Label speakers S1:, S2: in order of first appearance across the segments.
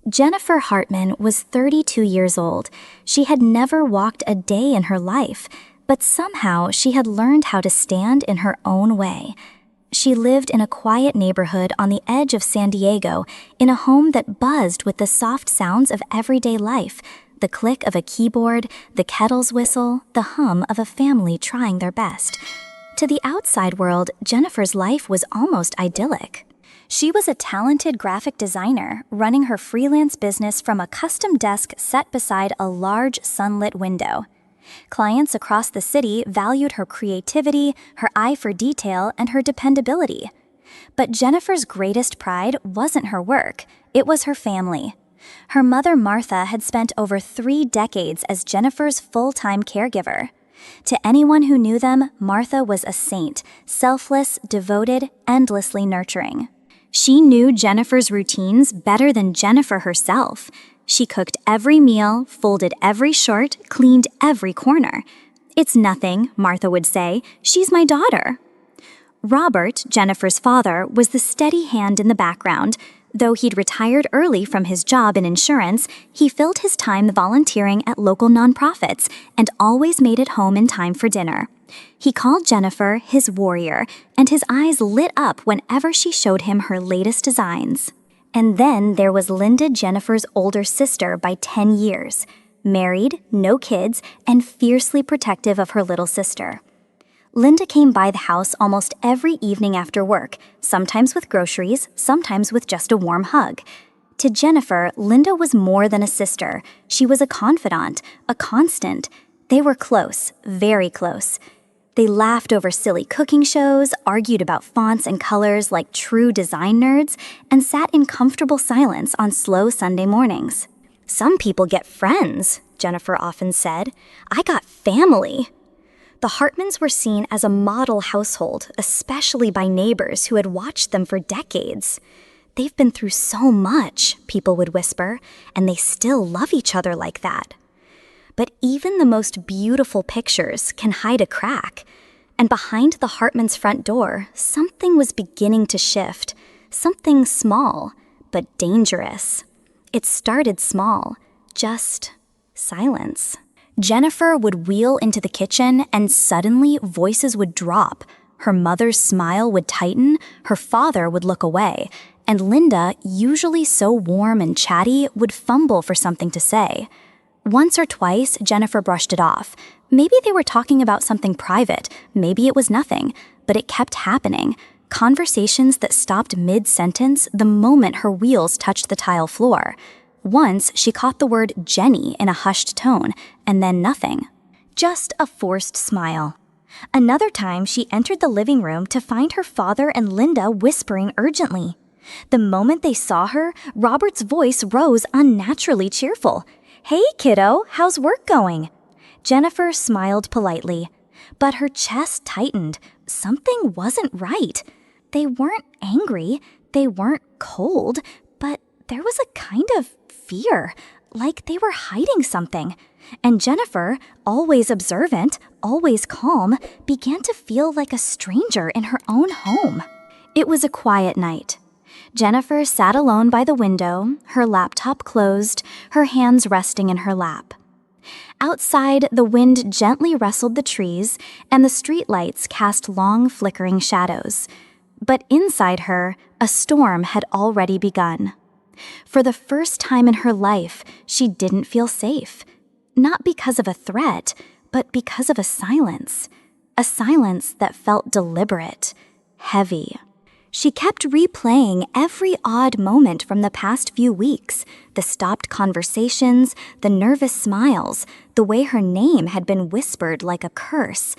S1: Jennifer Hartman was 32 years old. She had never walked a day in her life, but somehow she had learned how to stand in her own way. She lived in a quiet neighborhood on the edge of San Diego, in a home that buzzed with the soft sounds of everyday life, the click of a keyboard, the kettle's whistle, the hum of a family trying their best. To the outside world, Jennifer's life was almost idyllic. She was a talented graphic designer, running her freelance business from a custom desk set beside a large sunlit window. Clients across the city valued her creativity, her eye for detail, and her dependability. But Jennifer's greatest pride wasn't her work, it was her family. Her mother, Martha, had spent over 3 decades as Jennifer's full-time caregiver. To anyone who knew them, Martha was a saint, selfless, devoted, endlessly nurturing. She knew Jennifer's routines better than Jennifer herself. She cooked every meal, folded every shirt, cleaned every corner. "It's nothing," Martha would say. "She's my daughter." Robert, Jennifer's father, was the steady hand in the background. Though he'd retired early from his job in insurance, he filled his time volunteering at local nonprofits and always made it home in time for dinner. He called Jennifer his warrior, and his eyes lit up whenever she showed him her latest designs. And then there was Linda, Jennifer's older sister by 10 years, married, no kids, and fiercely protective of her little sister. Linda came by the house almost every evening after work, sometimes with groceries, sometimes with just a warm hug. To Jennifer, Linda was more than a sister. She was a confidant, a constant. They were close, very close. They laughed over silly cooking shows, argued about fonts and colors like true design nerds, and sat in comfortable silence on slow Sunday mornings. "Some people get friends," Jennifer often said. "I got family." The Hartmans were seen as a model household, especially by neighbors who had watched them for decades. "They've been through so much," people would whisper, "and they still love each other like that." But even the most beautiful pictures can hide a crack. And behind the Hartmans' front door, something was beginning to shift. Something small, but dangerous. It started small, just silence. Jennifer would wheel into the kitchen and suddenly voices would drop. Her mother's smile would tighten, her father would look away, and Linda, usually so warm and chatty, would fumble for something to say. Once or twice, Jennifer brushed it off. Maybe they were talking about something private, maybe it was nothing, but it kept happening. Conversations that stopped mid-sentence the moment her wheels touched the tile floor. Once, she caught the word Jenny in a hushed tone, and then nothing. Just a forced smile. Another time, she entered the living room to find her father and Linda whispering urgently. The moment they saw her, Robert's voice rose unnaturally cheerful. "Hey, kiddo, how's work going?" Jennifer smiled politely, but her chest tightened. Something wasn't right. They weren't angry, they weren't cold, but there was a kind of fear, like they were hiding something. And Jennifer, always observant, always calm, began to feel like a stranger in her own home. It was a quiet night. Jennifer sat alone by the window, her laptop closed, her hands resting in her lap. Outside, the wind gently rustled the trees, and the streetlights cast long, flickering shadows. But inside her, a storm had already begun. For the first time in her life, she didn't feel safe. Not because of a threat, but because of a silence. A silence that felt deliberate, heavy. She kept replaying every odd moment from the past few weeks, the stopped conversations, the nervous smiles, the way her name had been whispered like a curse.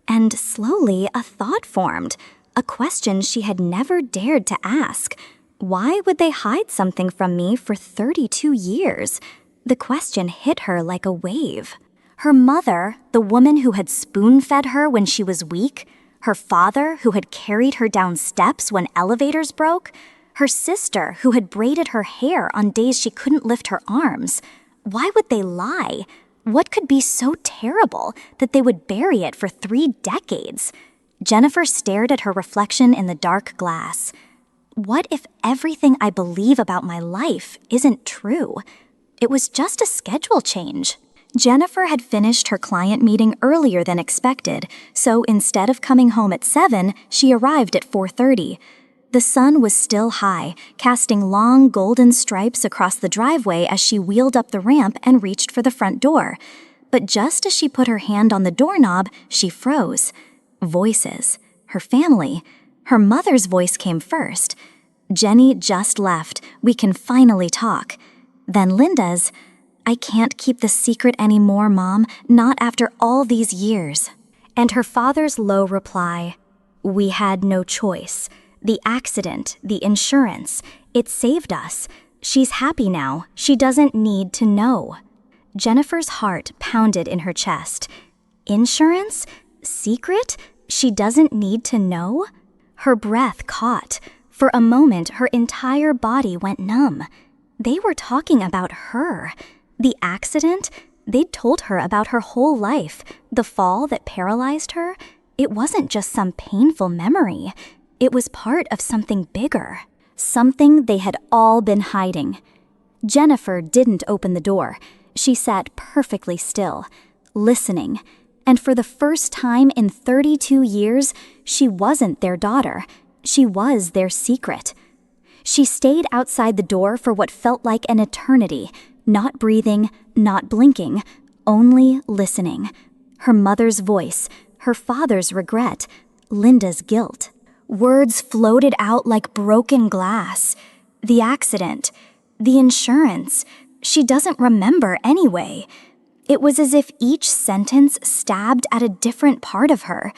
S1: And slowly a thought formed, a question she had never dared to ask. Why would they hide something from me for 32 years? The question hit her like a wave. Her mother, the woman who had spoon-fed her when she was weak, her father, who had carried her down steps when elevators broke, her sister, who had braided her hair on days she couldn't lift her arms. Why would they lie? What could be so terrible that they would bury it for 3 decades? Jennifer stared at her reflection in the dark glass. What if everything I believe about my life isn't true? It was just a schedule change. Jennifer had finished her client meeting earlier than expected, so instead of coming home at 7, she arrived at 4:30. The sun was still high, casting long golden stripes across the driveway as she wheeled up the ramp and reached for the front door. But just as she put her hand on the doorknob, she froze. Voices. Her family. Her mother's voice came first. "Jenny just left. We can finally talk." Then Linda's, "I can't keep the secret anymore, Mom, not after all these years." And her father's low reply, "We had no choice. The accident, the insurance, it saved us. She's happy now. She doesn't need to know." Jennifer's heart pounded in her chest. Insurance? Secret? She doesn't need to know? Her breath caught. For a moment, her entire body went numb. They were talking about her. The accident? They'd told her about her whole life. The fall that paralyzed her? It wasn't just some painful memory. It was part of something bigger. Something they had all been hiding. Jennifer didn't open the door. She sat perfectly still, listening. And for the first time in 32 years, she wasn't their daughter. She was their secret. She stayed outside the door for what felt like an eternity, not breathing, not blinking, only listening. Her mother's voice, her father's regret, Linda's guilt. Words floated out like broken glass. The accident, the insurance. She doesn't remember anyway. It was as if each sentence stabbed at a different part of her.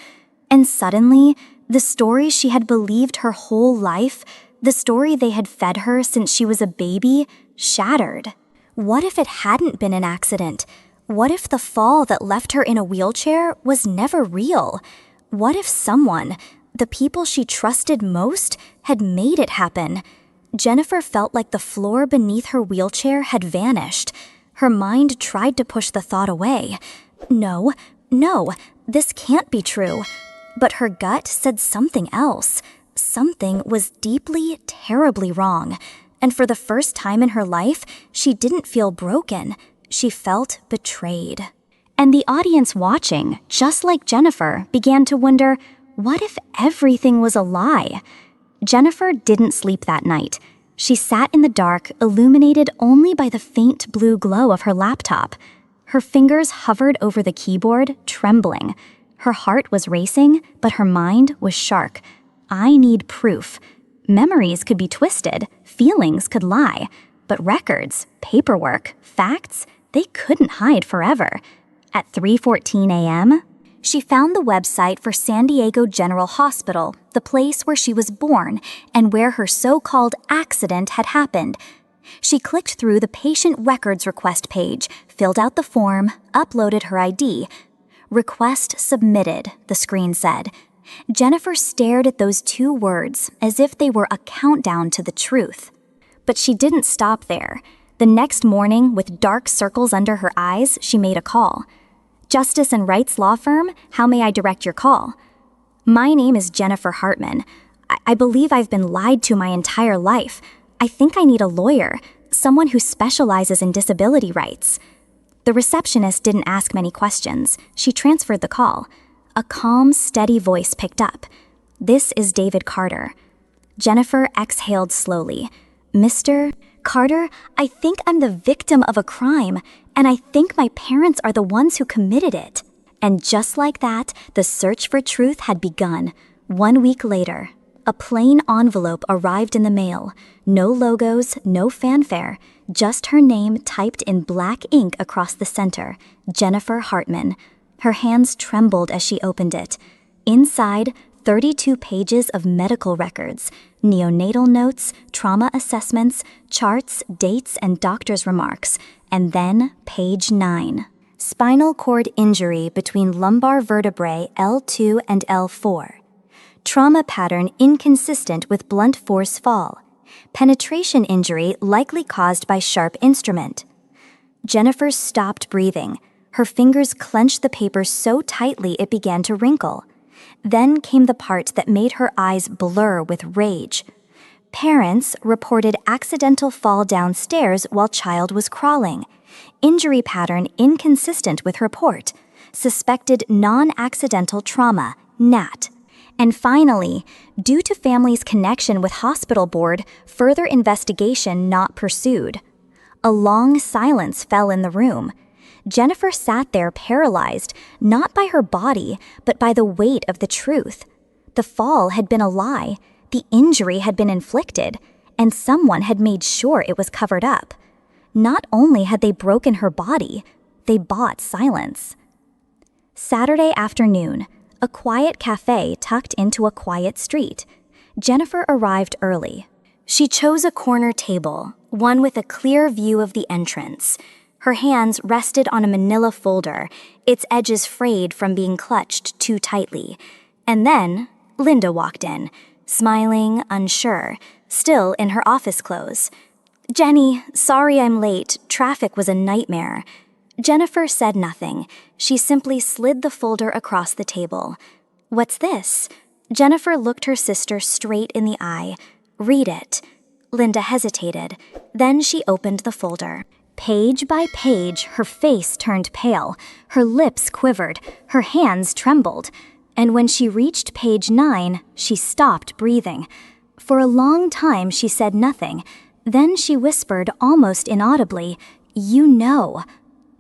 S1: And suddenly, the story she had believed her whole life, the story they had fed her since she was a baby, shattered. What if it hadn't been an accident? What if the fall that left her in a wheelchair was never real? What if someone, the people she trusted most, had made it happen? Jennifer felt like the floor beneath her wheelchair had vanished. Her mind tried to push the thought away. No, this can't be true. But her gut said something else. Something was deeply, terribly wrong. And for the first time in her life, she didn't feel broken. She felt betrayed. And the audience watching, just like Jennifer, began to wonder, what if everything was a lie? Jennifer didn't sleep that night. She sat in the dark, illuminated only by the faint blue glow of her laptop. Her fingers hovered over the keyboard, trembling. Her heart was racing, but her mind was sharp. I need proof. Memories could be twisted, feelings could lie, but records, paperwork, facts, they couldn't hide forever. At 3:14 a.m., she found the website for San Diego General Hospital, the place where she was born and where her so-called accident had happened. She clicked through the patient records request page, filled out the form, uploaded her ID. Request submitted, the screen said. Jennifer stared at those 2 words as if they were a countdown to the truth. But she didn't stop there. The next morning, with dark circles under her eyes, she made a call. Justice and Rights Law Firm, how may I direct your call? My name is Jennifer Hartman. I believe I've been lied to my entire life. I think I need a lawyer, someone who specializes in disability rights. The receptionist didn't ask many questions. She transferred the call. A calm, steady voice picked up. This is David Carter. Jennifer exhaled slowly. Mr. Carter, I think I'm the victim of a crime, and I think my parents are the ones who committed it. And just like that, the search for truth had begun. 1 week later, a plain envelope arrived in the mail. No logos, no fanfare, just her name typed in black ink across the center, Jennifer Hartman. Her hands trembled as she opened it. Inside, 32 pages of medical records, neonatal notes, trauma assessments, charts, dates, and doctor's remarks. And then, page 9. Spinal cord injury between lumbar vertebrae L2 and L4. Trauma pattern inconsistent with blunt force fall. Penetration injury likely caused by sharp instrument. Jennifer stopped breathing. Her fingers clenched the paper so tightly it began to wrinkle. Then came the part that made her eyes blur with rage. Parents reported accidental fall downstairs while child was crawling. Injury pattern inconsistent with report. Suspected non-accidental trauma, NAT. And finally, due to family's connection with hospital board, further investigation not pursued. A long silence fell in the room. Jennifer sat there paralyzed, not by her body, but by the weight of the truth. The fall had been a lie, the injury had been inflicted, and someone had made sure it was covered up. Not only had they broken her body, they bought silence. Saturday afternoon, a quiet cafe tucked into a quiet street. Jennifer arrived early. She chose a corner table, one with a clear view of the entrance. Her hands rested on a manila folder, its edges frayed from being clutched too tightly. And then Linda walked in, smiling, unsure, still in her office clothes. "Jenny, sorry I'm late. Traffic was a nightmare." Jennifer said nothing. She simply slid the folder across the table. "What's this?" Jennifer looked her sister straight in the eye. "Read it." Linda hesitated. Then she opened the folder. Page by page, her face turned pale. Her lips quivered. Her hands trembled. And when she reached page 9, she stopped breathing. For a long time, she said nothing. Then she whispered almost inaudibly, "You know."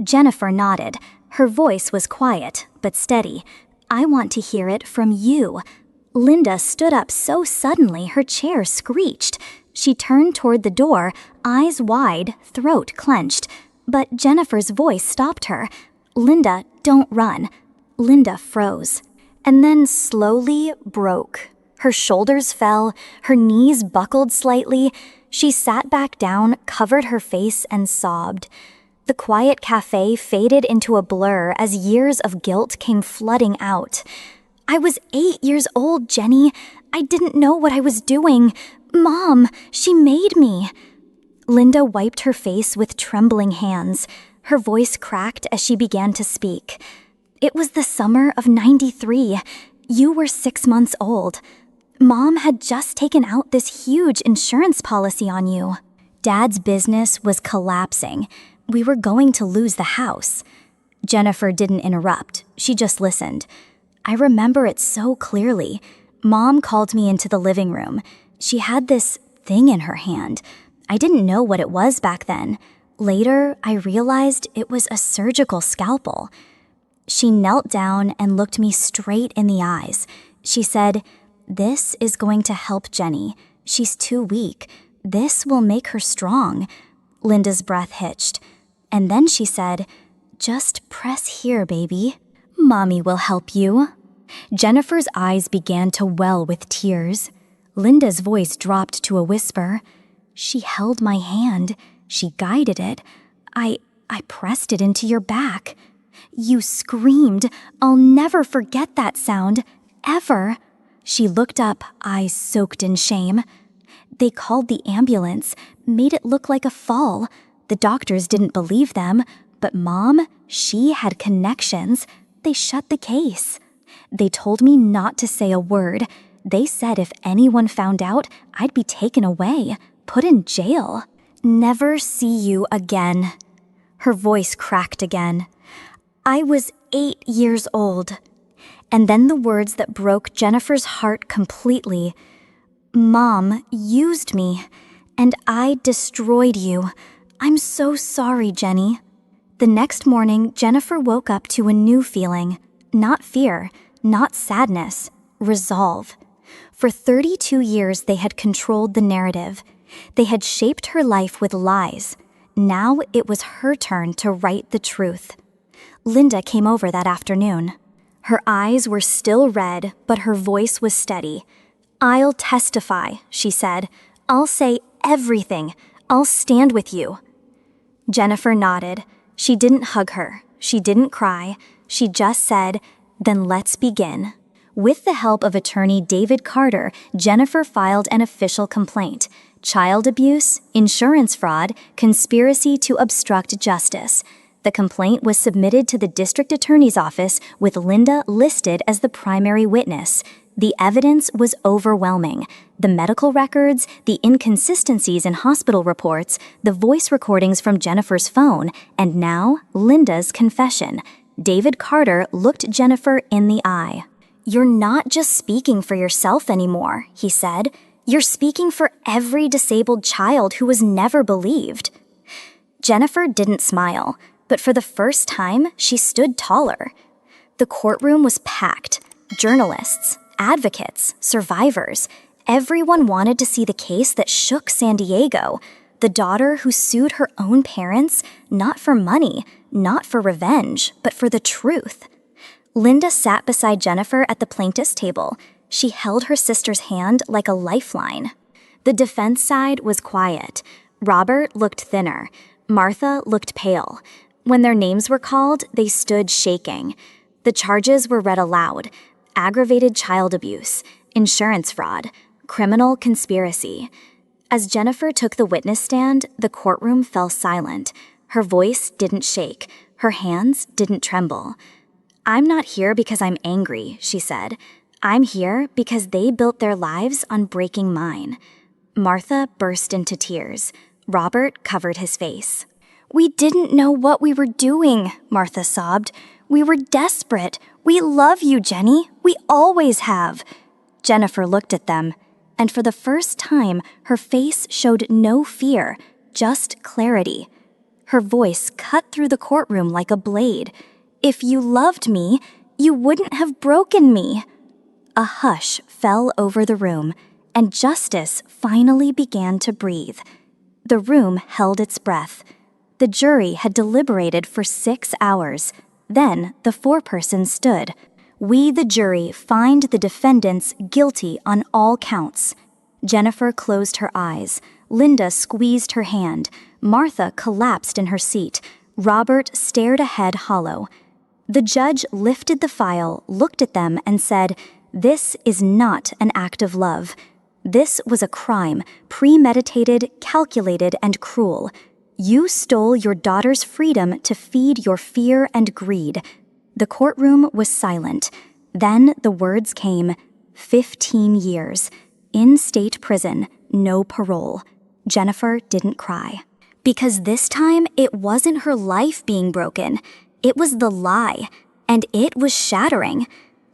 S1: Jennifer nodded. Her voice was quiet, but steady. "I want to hear it from you." Linda stood up so suddenly her chair screeched. She turned toward the door, eyes wide, throat clenched. But Jennifer's voice stopped her. "Linda, don't run." Linda froze. And then slowly broke. Her shoulders fell, her knees buckled slightly. She sat back down, covered her face, and sobbed. The quiet cafe faded into a blur as years of guilt came flooding out. "I was 8 years old, Jenny. I didn't know what I was doing. Mom, she made me." Linda wiped her face with trembling hands. Her voice cracked as she began to speak. "It was the summer of '93. You were 6 months old. Mom had just taken out this huge insurance policy on you. Dad's business was collapsing. We were going to lose the house." Jennifer didn't interrupt. She just listened. "I remember it so clearly. Mom called me into the living room. She had this thing in her hand. I didn't know what it was back then. Later, I realized it was a surgical scalpel." She knelt down and looked me straight in the eyes. She said, "This is going to help Jenny. She's too weak. This will make her strong." Linda's breath hitched. And then she said, "Just press here, baby. Mommy will help you." Jennifer's eyes began to well with tears. Linda's voice dropped to a whisper. "She held my hand. She guided it. I pressed it into your back. You screamed. I'll never forget that sound. Ever." She looked up, eyes soaked in shame. "They called the ambulance, made it look like a fall. The doctors didn't believe them, but Mom, she had connections. They shut the case. They told me not to say a word. They said if anyone found out, I'd be taken away, put in jail. Never see you again." Her voice cracked again. "I was 8 years old." And then the words that broke Jennifer's heart completely. "Mom used me, and I destroyed you. I'm so sorry, Jenny." The next morning, Jennifer woke up to a new feeling. Not fear, not sadness, resolve. For 32 years, they had controlled the narrative. They had shaped her life with lies. Now it was her turn to write the truth. Linda came over that afternoon. Her eyes were still red, but her voice was steady. "I'll testify," she said. "I'll say everything. I'll stand with you." Jennifer nodded. She didn't hug her. She didn't cry. She just said, "Then let's begin." With the help of attorney David Carter, Jennifer filed an official complaint: child abuse, insurance fraud, conspiracy to obstruct justice. The complaint was submitted to the district attorney's office with Linda listed as the primary witness. The evidence was overwhelming. The medical records, the inconsistencies in hospital reports, the voice recordings from Jennifer's phone, and now Linda's confession. David Carter looked Jennifer in the eye. "You're not just speaking for yourself anymore," he said. "You're speaking for every disabled child who was never believed." Jennifer didn't smile, but for the first time, she stood taller. The courtroom was packed. Journalists, advocates, survivors. Everyone wanted to see the case that shook San Diego. The daughter who sued her own parents, not for money, not for revenge, but for the truth. Linda sat beside Jennifer at the plaintiff's table. She held her sister's hand like a lifeline. The defense side was quiet. Robert looked thinner. Martha looked pale. When their names were called, they stood shaking. The charges were read aloud: aggravated child abuse, insurance fraud, criminal conspiracy. As Jennifer took the witness stand, the courtroom fell silent. Her voice didn't shake. Her hands didn't tremble. "I'm not here because I'm angry," she said. "I'm here because they built their lives on breaking mine." Martha burst into tears. Robert covered his face. "We didn't know what we were doing," Martha sobbed. "We were desperate. We love you, Jenny. We always have." Jennifer looked at them, and for the first time, her face showed no fear, just clarity. Her voice cut through the courtroom like a blade. "If you loved me, you wouldn't have broken me." A hush fell over the room, and justice finally began to breathe. The room held its breath. The jury had deliberated for 6 hours. Then the foreperson stood. "We, the jury, find the defendants guilty on all counts." Jennifer closed her eyes. Linda squeezed her hand. Martha collapsed in her seat. Robert stared ahead hollow. The judge lifted the file, looked at them, and said, "This is not an act of love. This was a crime, premeditated, calculated, and cruel. You stole your daughter's freedom to feed your fear and greed." The courtroom was silent. Then the words came, 15 years. In state prison, no parole. Jennifer didn't cry. Because this time, it wasn't her life being broken. It was the lie, and it was shattering.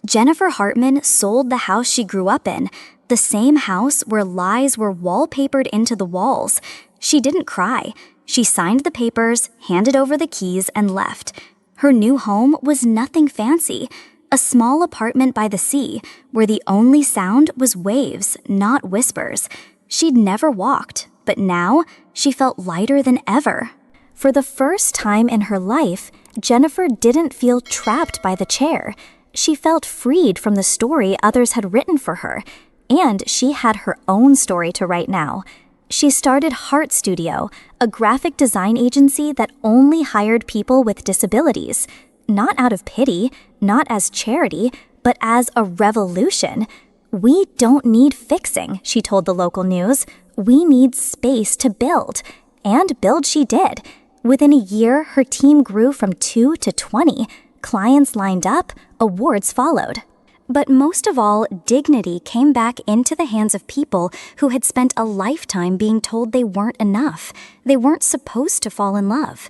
S1: Jennifer Hartman sold the house she grew up in, the same house where lies were wallpapered into the walls. She didn't cry. She signed the papers, handed over the keys, and left. Her new home was nothing fancy, a small apartment by the sea where the only sound was waves, not whispers. She'd never walked, but now she felt lighter than ever. For the first time in her life, Jennifer didn't feel trapped by the chair. She felt freed from the story others had written for her, and she had her own story to write now. She started Heart Studio, a graphic design agency that only hired people with disabilities, not out of pity, not as charity, but as a revolution. "We don't need fixing," she told the local news. "We need space to build." And build she did. Within a year, her team grew from 2 to 20. Clients lined up, awards followed. But most of all, dignity came back into the hands of people who had spent a lifetime being told they weren't enough. They weren't supposed to fall in love.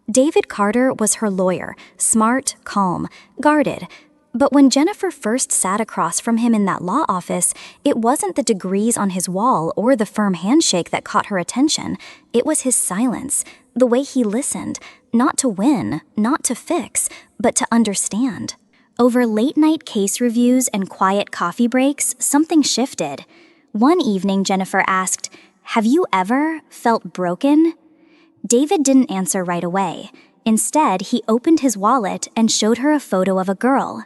S1: David Carter was her lawyer, smart, calm, guarded. But when Jennifer first sat across from him in that law office, it wasn't the degrees on his wall or the firm handshake that caught her attention. It was his silence, the way he listened, not to win, not to fix, but to understand. Over late-night case reviews and quiet coffee breaks, something shifted. One evening, Jennifer asked, "Have you ever felt broken?" David didn't answer right away. Instead, he opened his wallet and showed her a photo of a girl.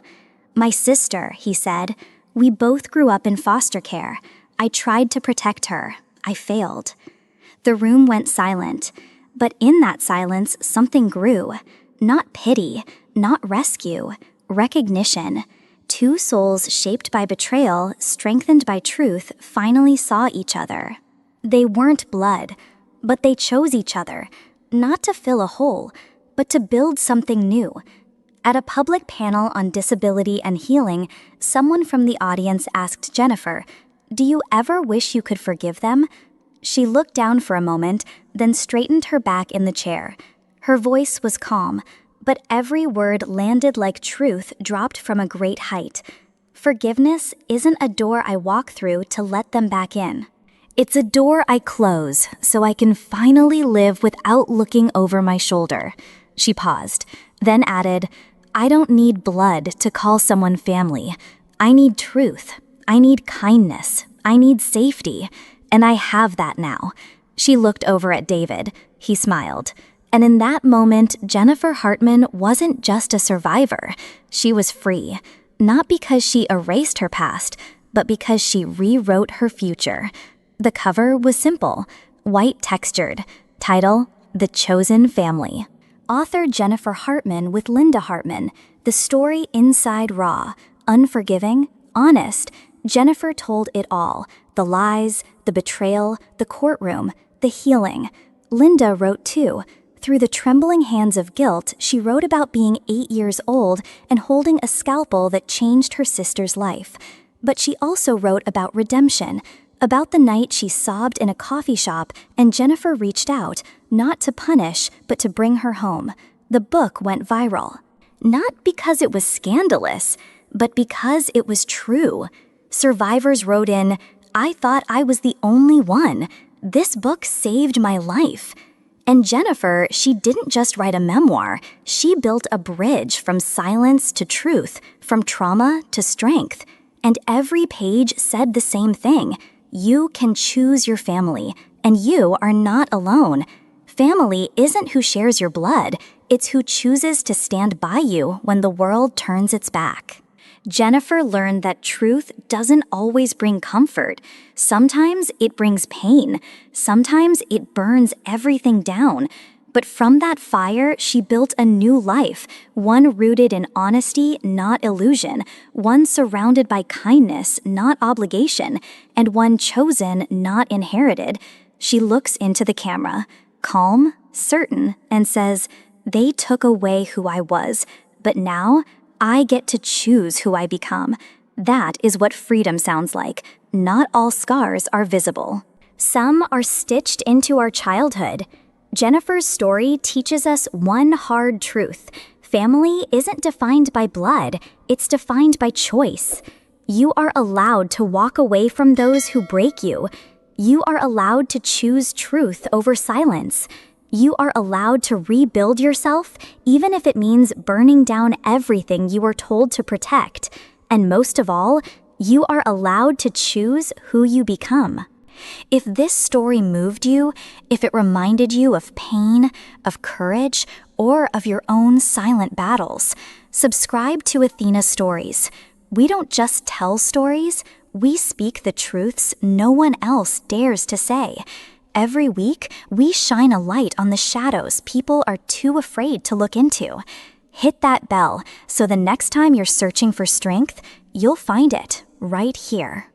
S1: "My sister," he said. "We both grew up in foster care. I tried to protect her. I failed." The room went silent. But in that silence, something grew. Not pity, not rescue. Recognition. Two souls shaped by betrayal, strengthened by truth, finally saw each other. They weren't blood, but they chose each other, not to fill a hole, but to build something new. At a public panel on disability and healing, someone from the audience asked Jennifer, "Do you ever wish you could forgive them?" She looked down for a moment, then straightened her back in the chair. Her voice was calm, but every word landed like truth dropped from a great height. Forgiveness isn't a door I walk through to let them back in. It's a door I close so I can finally live without looking over my shoulder. She paused, then added, "I don't need blood to call someone family. I need truth. I need kindness. I need safety. And I have that now." She looked over at David. He smiled. And in that moment, Jennifer Hartman wasn't just a survivor. She was free. Not because she erased her past, but because she rewrote her future. The cover was simple, white textured. Title, The Chosen Family. Author Jennifer Hartman with Linda Hartman. The story inside raw, unforgiving, honest. Jennifer told it all. The lies, the betrayal, the courtroom, the healing. Linda wrote too. Through the trembling hands of guilt, she wrote about being 8 years old and holding a scalpel that changed her sister's life. But she also wrote about redemption, about the night she sobbed in a coffee shop and Jennifer reached out, not to punish, but to bring her home. The book went viral. Not because it was scandalous, but because it was true. Survivors wrote in, "I thought I was the only one. This book saved my life." And Jennifer, she didn't just write a memoir. She built a bridge from silence to truth, from trauma to strength. And every page said the same thing. You can choose your family, and you are not alone. Family isn't who shares your blood. It's who chooses to stand by you when the world turns its back. Jennifer learned that truth doesn't always bring comfort. Sometimes it brings pain. Sometimes it burns everything down. But from that fire, she built a new life, one rooted in honesty, not illusion, one surrounded by kindness, not obligation, and one chosen, not inherited. She looks into the camera, calm, certain, and says, "They took away who I was, but now I get to choose who I become." That is what freedom sounds like. Not all scars are visible. Some are stitched into our childhood. Jennifer's story teaches us one hard truth. Family isn't defined by blood, it's defined by choice. You are allowed to walk away from those who break you. You are allowed to choose truth over silence. You are allowed to rebuild yourself, even if it means burning down everything you were told to protect. And most of all, you are allowed to choose who you become. If this story moved you, if it reminded you of pain, of courage, or of your own silent battles, subscribe to Athena Stories. We don't just tell stories, we speak the truths no one else dares to say. Every week, we shine a light on the shadows people are too afraid to look into. Hit that bell so the next time you're searching for strength, you'll find it right here.